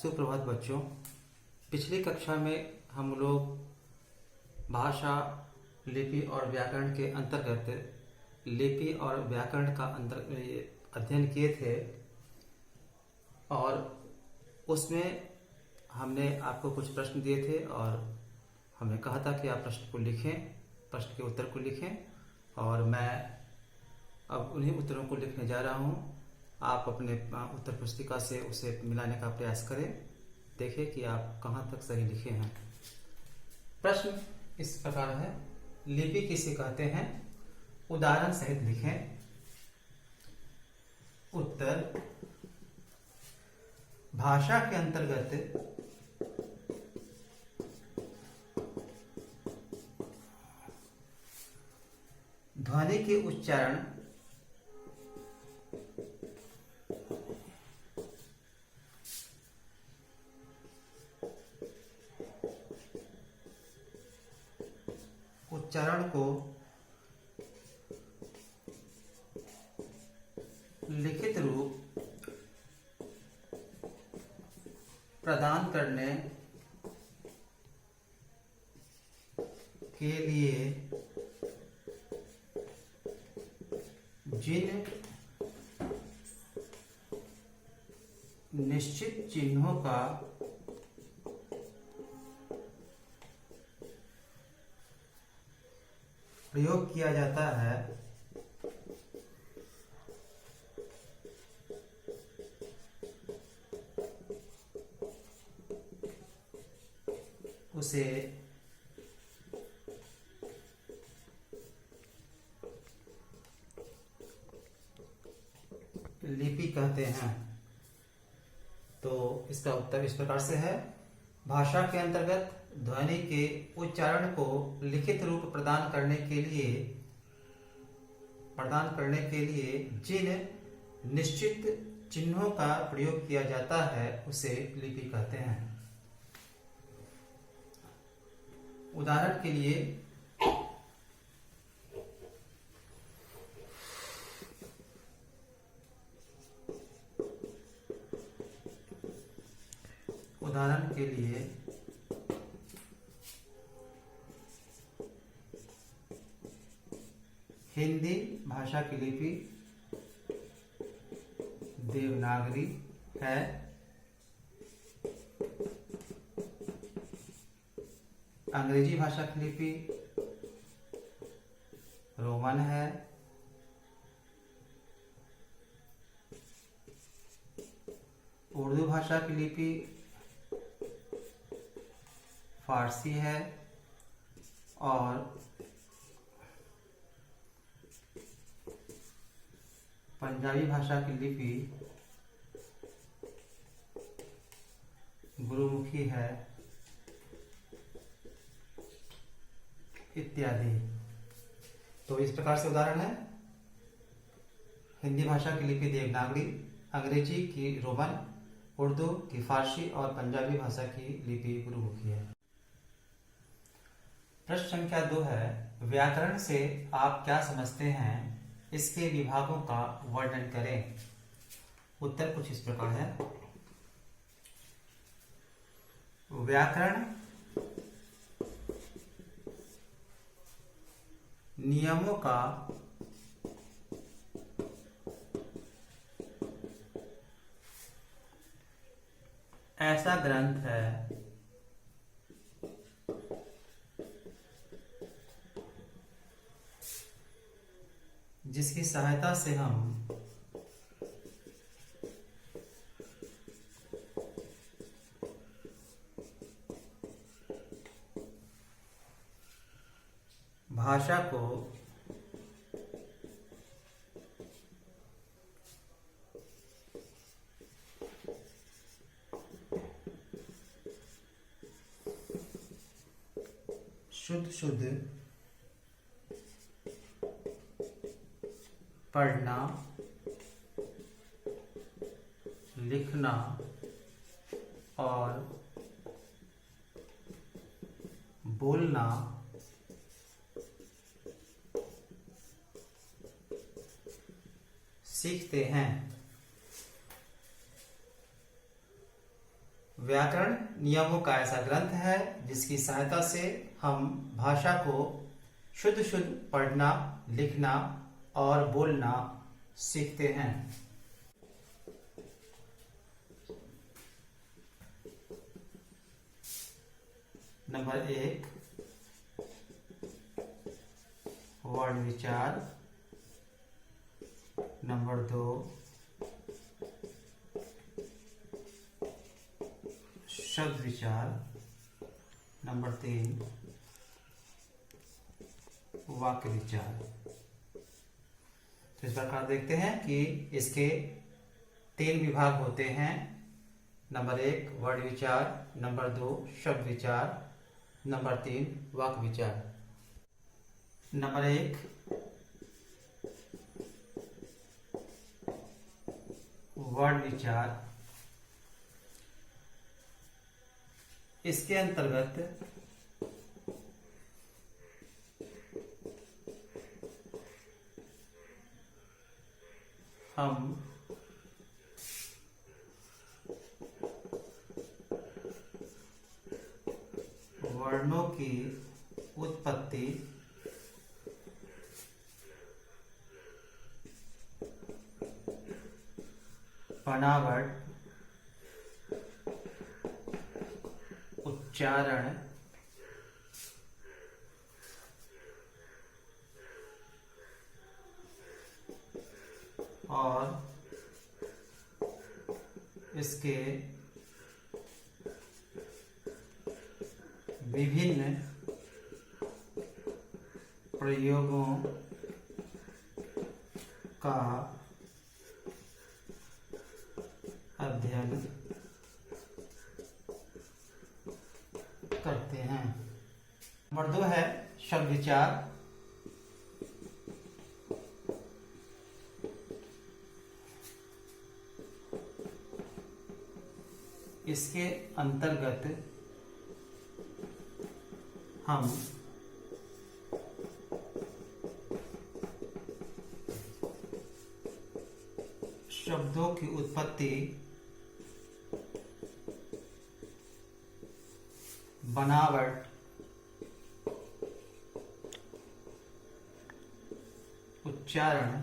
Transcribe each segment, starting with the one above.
सुप्रभात बच्चों। पिछली कक्षा में हम लोग भाषा, लिपि और व्याकरण के अंतर्गत लिपि और व्याकरण का अध्ययन किए थे और उसमें हमने आपको कुछ प्रश्न दिए थे और हमने कहा था कि आप प्रश्न को लिखें, प्रश्न के उत्तर को लिखें और मैं अब उन्हीं उत्तरों को लिखने जा रहा हूँ। आप अपने उत्तर पुस्तिका से उसे मिलाने का प्रयास करें, देखें कि आप कहाँ तक सही लिखे हैं। प्रश्न इस प्रकार है, लिपि किसे कहते हैं? उदाहरण सहित लिखें। उत्तर, भाषा के अंतर्गत ध्वनि के उच्चारण को लिखित रूप प्रदान करने के लिए जिन निश्चित चिन्हों का प्रयोग किया जाता है उसे लिपि कहते हैं। तो इसका उत्तर इस प्रकार से है, भाषा के अंतर्गत ध्वनि के उच्चारण को लिखित रूप प्रदान करने के लिए जिन निश्चित चिन्हों का प्रयोग किया जाता है उसे लिपि कहते हैं। उदाहरण के लिए हिंदी भाषा की लिपि देवनागरी है। अंग्रेजी भाषा की लिपि रोमन है। उर्दू भाषा की लिपि फारसी है और पंजाबी भाषा की लिपि गुरुमुखी है इत्यादि। तो इस प्रकार से उदाहरण है, हिंदी भाषा की लिपि देवनागरी, अंग्रेजी की रोमन, उर्दू की फारसी और पंजाबी भाषा की लिपि गुरुमुखी है। प्रश्न संख्या 2 है, व्याकरण से आप क्या समझते हैं? इसके विभागों का वर्णन करें। उत्तर कुछ इस प्रकार है, व्याकरण नियमों का ऐसा ग्रंथ है जिसकी सहायता से हम भाषा को शुद्ध पढ़ना, लिखना और बोलना सीखते हैं। व्याकरण नियमों का ऐसा ग्रंथ है जिसकी सहायता से हम भाषा को शुद्ध शुद्ध पढ़ना, लिखना और बोलना सीखते हैं। नंबर 1, वर्ण विचार। नंबर 2, शब्द विचार। नंबर 3, वाक्य विचार। तो इस प्रकार देखते हैं कि इसके 3 विभाग होते हैं। नंबर 1, वर्ण विचार। नंबर 2, शब्द विचार। नंबर 3, वाक्य विचार। नंबर 1, वर्ण विचार। इसके अंतर्गत हम वर्णों की उत्पत्ति, बनावट, उच्चारण, और इसके विभिन्न प्रयोगों का अध्ययन करते हैं। नंबर 2 है शब्द विचार। इसके अंतर्गत हम शब्दों की उत्पत्ति, बनावट, उच्चारण,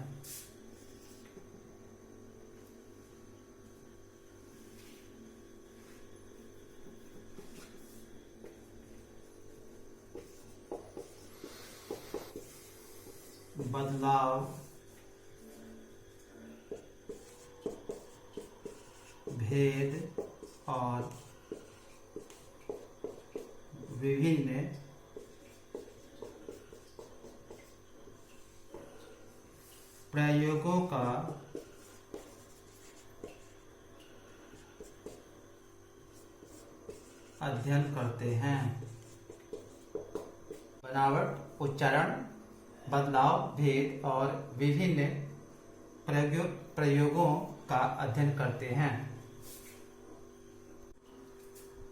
बदलाव, भेद और विभिन्न प्रयोगों का अध्ययन करते हैं। बनावट, उच्चारण, बदलाव, भेद और विभिन्न प्रयोगों का अध्ययन करते हैं।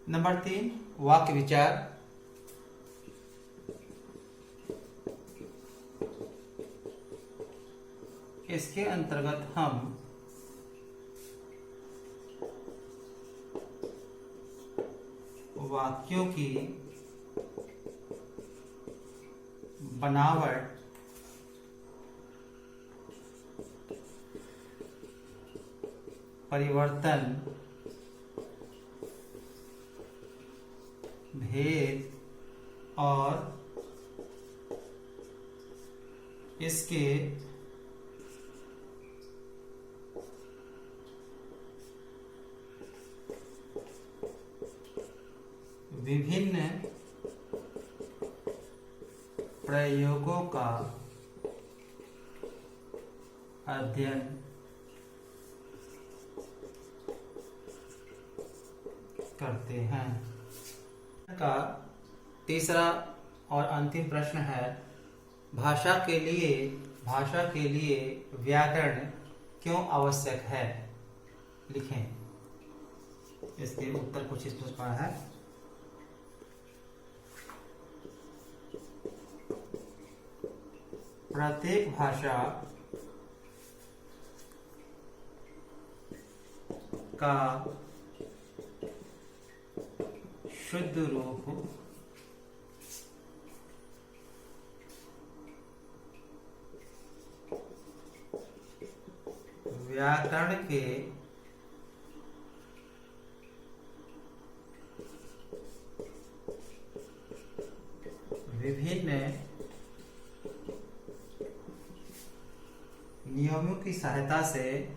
नंबर 3, वाक्य विचार। इसके अंतर्गत हम वाक्यों की बनावट, परिवर्तन, भेद और इसके विभिन्न प्रयोगों का अध्ययन करते हैं। का तीसरा और अंतिम प्रश्न है, भाषा के लिए व्याकरण क्यों आवश्यक है? लिखें। इसके उत्तर कुछ इस प्रकार है। प्रत्येक भाषा का शुद्ध रूप व्याकरण के विभिन्न नियमों की सहायता से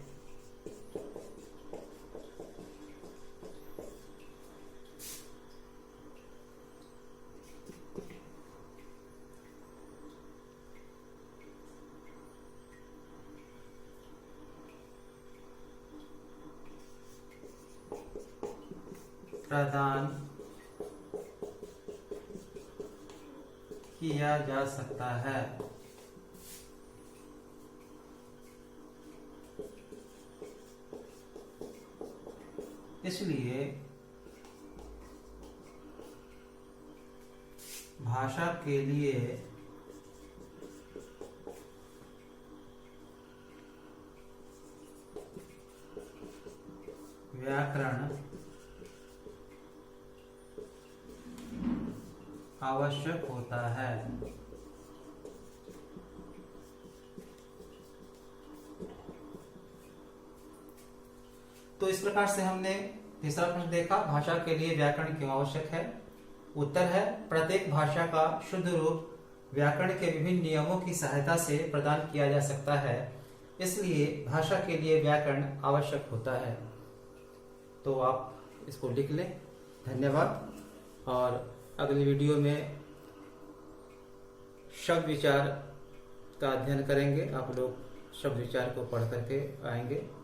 प्रदान किया जा सकता है। इसलिए भाषा के लिए व्याकरण आवश्यक होता है। तो इस प्रकार से हमने तीसरा प्रश्न देखा, भाषा के लिए व्याकरण क्यों आवश्यक है। उत्तर है, प्रत्येक भाषा का शुद्ध रूप व्याकरण के विभिन्न नियमों की सहायता से प्रदान किया जा सकता है, इसलिए भाषा के लिए व्याकरण आवश्यक होता है। तो आप इसको लिख लें। धन्यवाद। और अगली वीडियो में शब्द विचार का अध्ययन करेंगे। आप लोग शब्द विचार को पढ़ करके आएंगे।